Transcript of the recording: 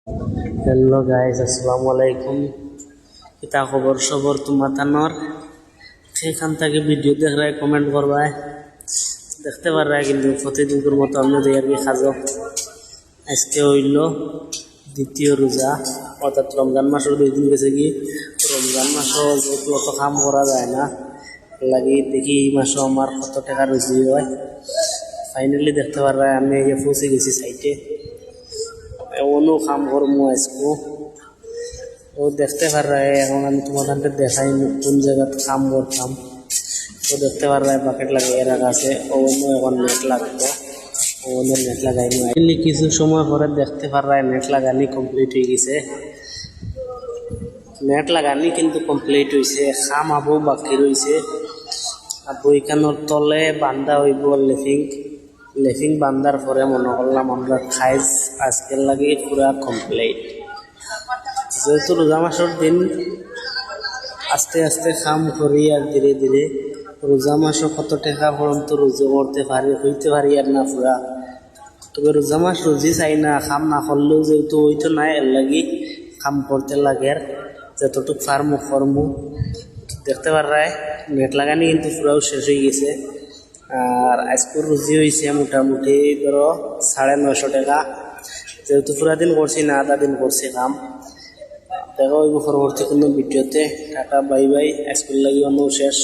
Hello guys, আসসালামু আলাইকুম। কিতা খবর সবর তোমার? সেখান থেকে ভিডিও দেখরাই কমেন্ট করবাই, দেখতে পাররাই। কিন্তু প্রতিদিনকার মতো আমি আর কি খাজো। আজকে হইল দ্বিতীয় রোজা, অর্থাৎ রমজান মাসের 2 দিন গেছে। কি রমজান মাসও যেহেতু অত কাম করা যায় না, লাগি দেখি এই মাসও আমার কত টাকা রুজি হয়। ফাইনালি দেখতে পাররাই আমি পৌঁছে গেছি সাইটে। এমনও কাম করবো আজকে, তো দেখতে পাররাই। এখন আমি তোমাদের দেখাই কোন জায়গাতে কাম করতাম। তো দেখতে পাররাই বাকেট লাগিয়ে রাখা আছে। অন্য এখন নেট লাগতো, অন্য নেট লাগাইনি। কিছু সময় পরে দেখতে পাররাই নেট লাগানি কমপ্লিট হয়ে গেছে। নেট লাগানি কিন্তু কমপ্লিট হয়েছে, খাম আবু বাকি রয়েছে। আর বইখানোর তলে বান্ধা হইব লেফিং বান্ধার পরে মনে করলাম আমরা খাইজ আজকের লাগে পুরা কমপ্লিট। যেহেতু রোজা মাসের দিন আস্তে আস্তে খাম করি, আর ধীরে ধীরে রোজা মাসও কত টাকা পর্যন্ত রুজু হইতে পারি আর না পুরা। তবে রোজা মাস রুজি চাই না, খাম না করলেও যেহেতু হইতো না, এর লাগি খাম করতে লাগে। আর যতটুক ফার্মু দেখতে পাররাই নেট লাগানি কিন্তু পুরাও শেষ হয়ে গেছে। আর আজকের রুজি হয়েছে মোটামুটি ধরো 950 টাকা। যেহেতু পুরা দিন করছি না, আধা দিন করছি কাম। দেখা হইব পরবর্তী কোনো ভিডিওতে। Tata bye bye. আজকের লাগি অন্য শেষ।